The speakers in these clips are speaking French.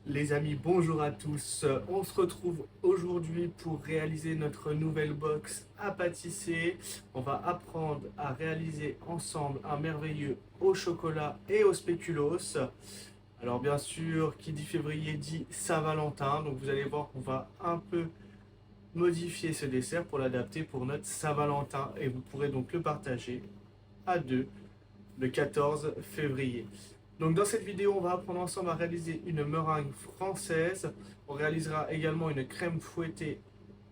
Les amis, bonjour à tous. On se retrouve aujourd'hui pour réaliser notre nouvelle box à pâtisser. On va apprendre à réaliser ensemble un merveilleux au chocolat et au spéculoos. Alors bien sûr, qui dit février dit Saint-Valentin. Donc vous allez voir qu'on va un peu modifier ce dessert pour l'adapter pour notre Saint-Valentin. Et vous pourrez donc le partager à deux le 14 février. Donc dans cette vidéo, on va apprendre ensemble à réaliser une meringue française. On réalisera également une crème fouettée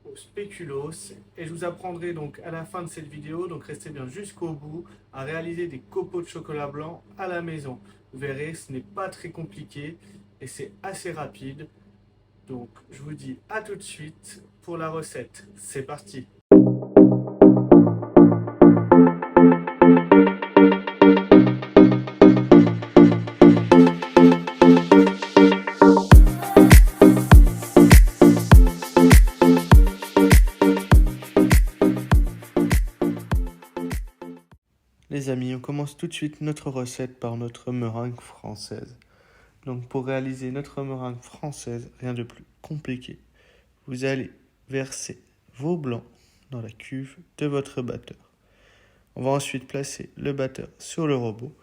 au spéculoos. Et je vous apprendrai donc à la fin de cette vidéo, donc restez bien jusqu'au bout, à réaliser des copeaux de chocolat blanc à la maison. Vous verrez, ce n'est pas très compliqué et c'est assez rapide. Donc je vous dis à tout de suite pour la recette. C'est parti! Les amis, on commence tout de suite notre recette par notre meringue française. Donc pour réaliser notre meringue française, rien de plus compliqué. Vous allez verser vos blancs dans la cuve de votre batteur. On va ensuite placer le batteur sur le robot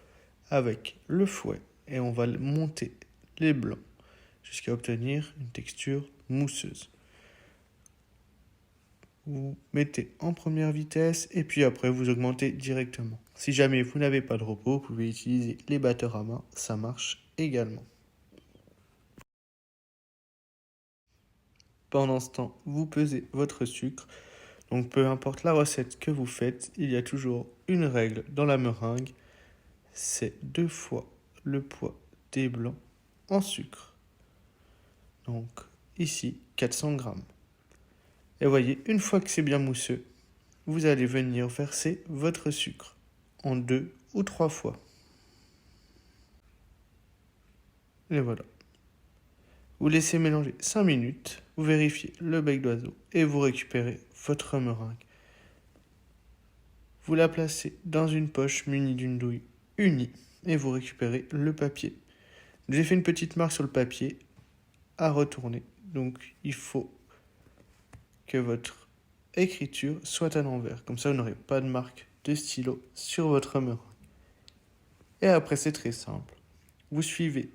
avec le fouet et on va monter les blancs jusqu'à obtenir une texture mousseuse. Vous mettez en première vitesse et puis après vous augmentez directement. Si jamais vous n'avez pas de robot, vous pouvez utiliser les batteurs à main, ça marche également. Pendant ce temps, vous pesez votre sucre. Donc peu importe la recette que vous faites, il y a toujours une règle dans la meringue, c'est 2 fois le poids des blancs en sucre. Donc ici 400 grammes. Et voyez, une fois que c'est bien mousseux, vous allez venir verser votre sucre en 2 ou 3 fois. Et voilà. Vous laissez mélanger 5 minutes, vous vérifiez le bec d'oiseau et vous récupérez votre meringue. Vous la placez dans une poche munie d'une douille unie et vous récupérez le papier. J'ai fait une petite marque sur le papier à retourner. Donc il faut que votre écriture soit à l'envers. Comme ça, vous n'aurez pas de marque de stylo sur votre meringue. Et après, c'est très simple. Vous suivez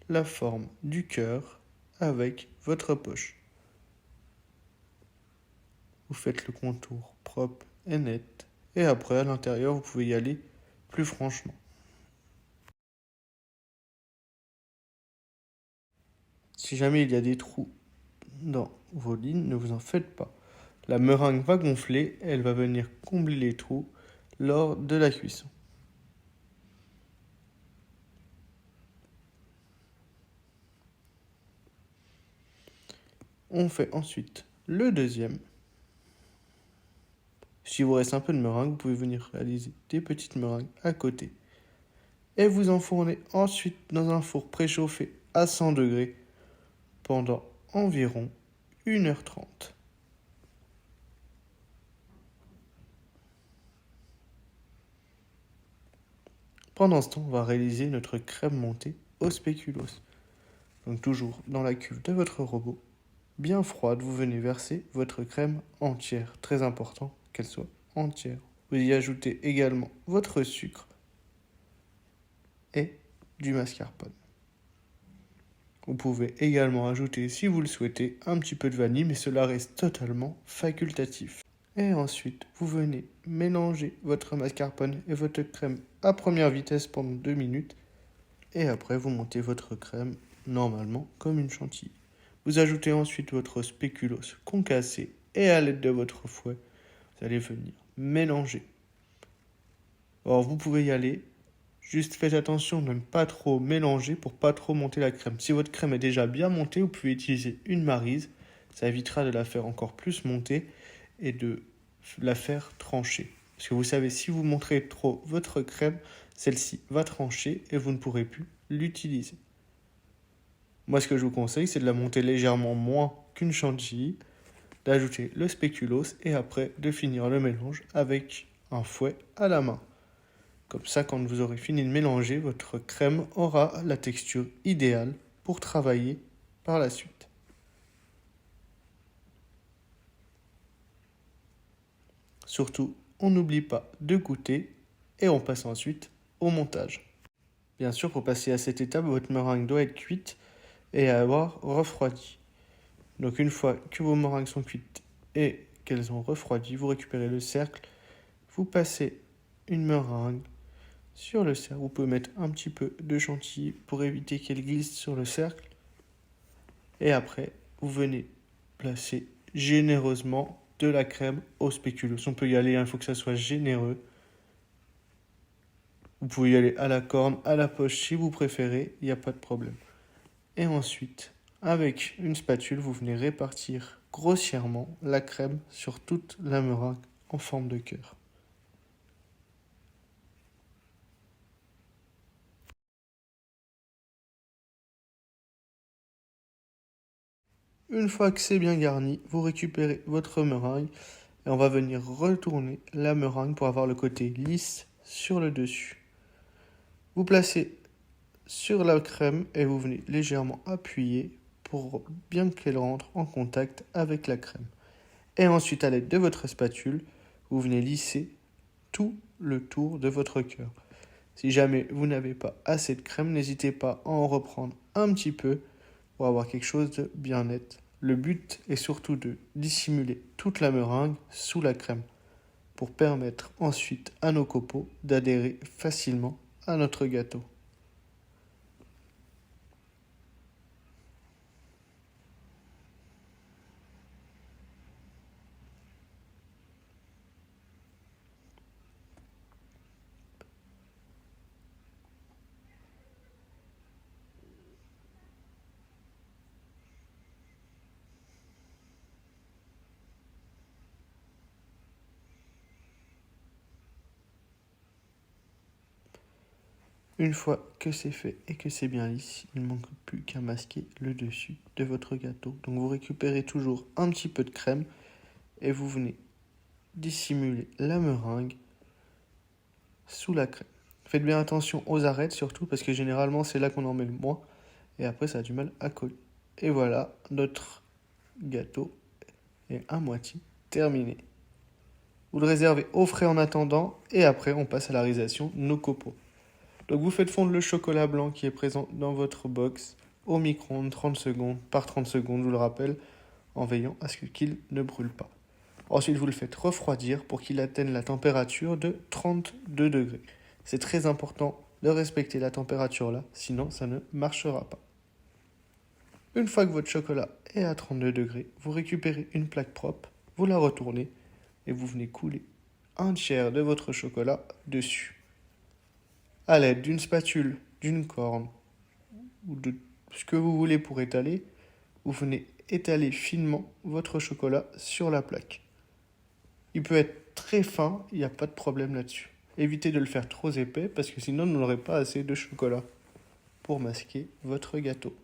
la forme du cœur avec votre poche. Vous faites le contour propre et net. Et après, à l'intérieur, vous pouvez y aller plus franchement. Si jamais il y a des trous dans vos lignes, ne vous en faites pas. La meringue va gonfler, elle va venir combler les trous lors de la cuisson. On fait ensuite le deuxième. Si vous reste un peu de meringue, vous pouvez venir réaliser des petites meringues à côté. Et vous enfournez ensuite dans un four préchauffé à 100 degrés pendant environ 1h30. Pendant ce temps, on va réaliser notre crème montée au spéculoos. Donc toujours dans la cuve de votre robot, bien froide, vous venez verser votre crème entière. Très important qu'elle soit entière. Vous y ajoutez également votre sucre et du mascarpone. Vous pouvez également ajouter, si vous le souhaitez, un petit peu de vanille, mais cela reste totalement facultatif. Et ensuite, vous venez mélanger votre mascarpone et votre crème à première vitesse pendant 2 minutes. Et après, vous montez votre crème normalement comme une chantilly. Vous ajoutez ensuite votre spéculoos concassé et à l'aide de votre fouet, vous allez venir mélanger. Alors vous pouvez y aller, juste faites attention de ne pas trop mélanger pour pas trop monter la crème. Si votre crème est déjà bien montée, vous pouvez utiliser une maryse, ça évitera de la faire encore plus monter et de la faire trancher. Parce que vous savez, si vous montrez trop votre crème, celle-ci va trancher et vous ne pourrez plus l'utiliser. Moi, ce que je vous conseille, c'est de la monter légèrement moins qu'une chantilly, d'ajouter le spéculoos et après de finir le mélange avec un fouet à la main. Comme ça, quand vous aurez fini de mélanger, votre crème aura la texture idéale pour travailler par la suite. Surtout, on n'oublie pas de goûter et on passe ensuite au montage. Bien sûr, pour passer à cette étape, votre meringue doit être cuite et avoir refroidi. Donc une fois que vos meringues sont cuites et qu'elles ont refroidi, vous récupérez le cercle, vous passez une meringue sur le cercle. Vous pouvez mettre un petit peu de chantilly pour éviter qu'elle glisse sur le cercle. Et après, vous venez placer généreusement de la crème au spéculoos. On peut y aller, il faut que ça soit généreux. Vous pouvez y aller à la corne, à la poche si vous préférez, il n'y a pas de problème. Et ensuite, avec une spatule, vous venez répartir grossièrement la crème sur toute la meringue en forme de cœur. Une fois que c'est bien garni, vous récupérez votre meringue et on va venir retourner la meringue pour avoir le côté lisse sur le dessus. Vous placez sur la crème et vous venez légèrement appuyer pour bien qu'elle rentre en contact avec la crème. Et ensuite, à l'aide de votre spatule, vous venez lisser tout le tour de votre cœur. Si jamais vous n'avez pas assez de crème, n'hésitez pas à en reprendre un petit peu pour avoir quelque chose de bien net. Le but est surtout de dissimuler toute la meringue sous la crème pour permettre ensuite à nos copeaux d'adhérer facilement à notre gâteau. Une fois que c'est fait et que c'est bien lisse, il ne manque plus qu'à masquer le dessus de votre gâteau. Donc vous récupérez toujours un petit peu de crème et vous venez dissimuler la meringue sous la crème. Faites bien attention aux arêtes surtout parce que généralement c'est là qu'on en met le moins et après ça a du mal à coller. Et voilà, notre gâteau est à moitié terminé. Vous le réservez au frais en attendant et après on passe à la réalisation de nos copeaux. Donc vous faites fondre le chocolat blanc qui est présent dans votre box au micro-ondes 30 secondes par 30 secondes, je vous le rappelle, en veillant à ce qu'il ne brûle pas. Ensuite, vous le faites refroidir pour qu'il atteigne la température de 32 degrés. C'est très important de respecter la température là, sinon ça ne marchera pas. Une fois que votre chocolat est à 32 degrés, vous récupérez une plaque propre, vous la retournez et vous venez couler un tiers de votre chocolat dessus. À l'aide d'une spatule, d'une corne ou de ce que vous voulez pour étaler, vous venez étaler finement votre chocolat sur la plaque. Il peut être très fin, il n'y a pas de problème là-dessus. Évitez de le faire trop épais parce que sinon vous n'aurez pas assez de chocolat pour masquer votre gâteau.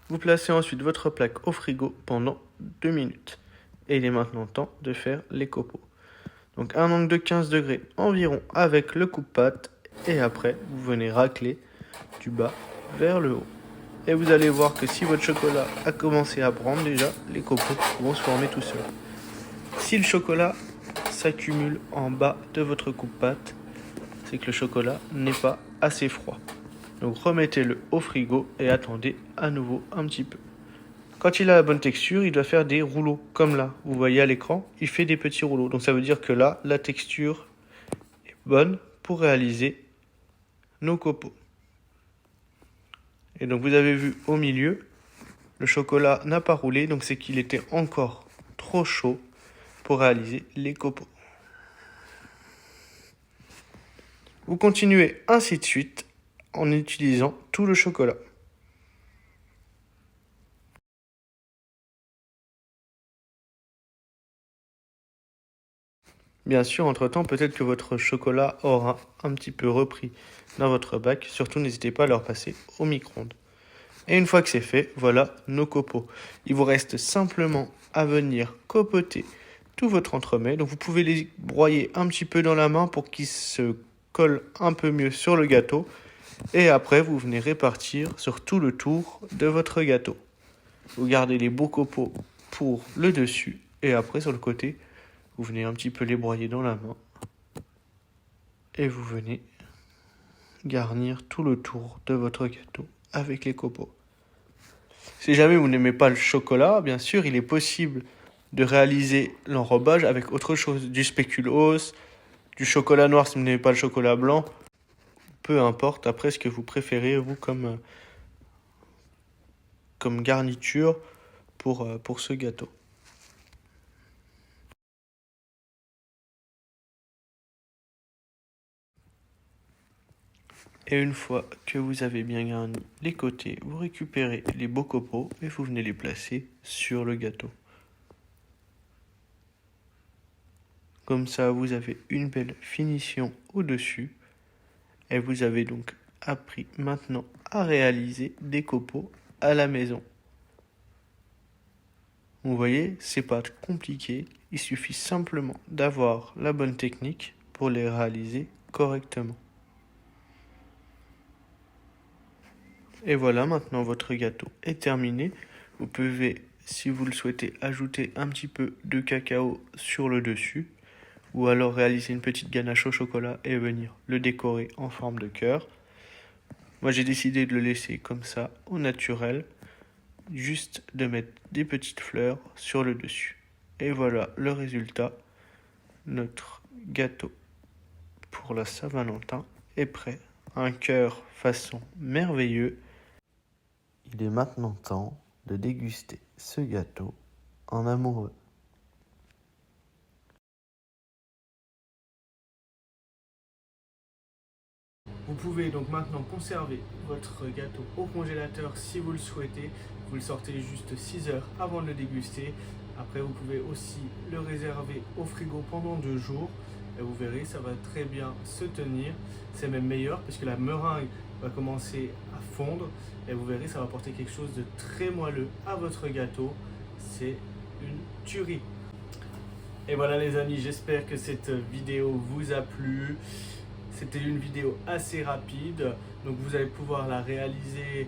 Vous placez ensuite votre plaque au frigo pendant 2 minutes. Et il est maintenant temps de faire les copeaux. Donc un angle de 15 degrés environ avec le coupe-pâte et après vous venez racler du bas vers le haut. Et vous allez voir que si votre chocolat a commencé à prendre déjà, les copeaux vont se former tout seuls. Si le chocolat s'accumule en bas de votre coupe-pâte, c'est que le chocolat n'est pas assez froid. Donc remettez-le au frigo et attendez à nouveau un petit peu. Quand il a la bonne texture, il doit faire des rouleaux, comme là. Vous voyez à l'écran, il fait des petits rouleaux. Donc ça veut dire que là, la texture est bonne pour réaliser nos copeaux. Et donc vous avez vu au milieu, le chocolat n'a pas roulé, donc c'est qu'il était encore trop chaud pour réaliser les copeaux. Vous continuez ainsi de suite en utilisant tout le chocolat. Bien sûr, entre-temps, peut-être que votre chocolat aura un petit peu repris dans votre bac. Surtout, n'hésitez pas à le repasser au micro-ondes. Et une fois que c'est fait, voilà nos copeaux. Il vous reste simplement à venir copoter tout votre entremets. Donc vous pouvez les broyer un petit peu dans la main pour qu'ils se collent un peu mieux sur le gâteau. Et après, vous venez répartir sur tout le tour de votre gâteau. Vous gardez les beaux copeaux pour le dessus. Et après, sur le côté, vous venez un petit peu les broyer dans la main. Et vous venez garnir tout le tour de votre gâteau avec les copeaux. Si jamais vous n'aimez pas le chocolat, bien sûr, il est possible de réaliser l'enrobage avec autre chose, du spéculoos, du chocolat noir si vous n'aimez pas le chocolat blanc. Peu importe après ce que vous préférez, vous, comme garniture pour ce gâteau. Et une fois que vous avez bien garni les côtés, vous récupérez les beaux copeaux et vous venez les placer sur le gâteau. Comme ça, vous avez une belle finition au-dessus. Et vous avez donc appris maintenant à réaliser des copeaux à la maison. Vous voyez, c'est pas compliqué. Il suffit simplement d'avoir la bonne technique pour les réaliser correctement. Et voilà, maintenant votre gâteau est terminé. Vous pouvez, si vous le souhaitez, ajouter un petit peu de cacao sur le dessus. Ou alors réaliser une petite ganache au chocolat et venir le décorer en forme de cœur. Moi j'ai décidé de le laisser comme ça, au naturel. Juste de mettre des petites fleurs sur le dessus. Et voilà le résultat. Notre gâteau pour la Saint-Valentin est prêt. Un cœur façon merveilleux. Il est maintenant temps de déguster ce gâteau en amoureux. Vous pouvez donc maintenant conserver votre gâteau au congélateur si vous le souhaitez. Vous le sortez juste 6 heures avant de le déguster. Après, vous pouvez aussi le réserver au frigo pendant 2 jours. Et vous verrez, ça va très bien se tenir. C'est même meilleur puisque la meringue va commencer à fondre. Et vous verrez, ça va apporter quelque chose de très moelleux à votre gâteau. C'est une tuerie. Et voilà les amis, j'espère que cette vidéo vous a plu. C'était une vidéo assez rapide, donc vous allez pouvoir la réaliser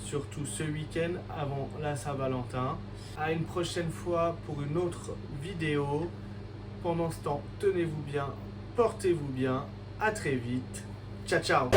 surtout ce week-end avant la Saint-Valentin. À une prochaine fois pour une autre vidéo. Pendant ce temps, tenez-vous bien, portez-vous bien. À très vite. Ciao, ciao.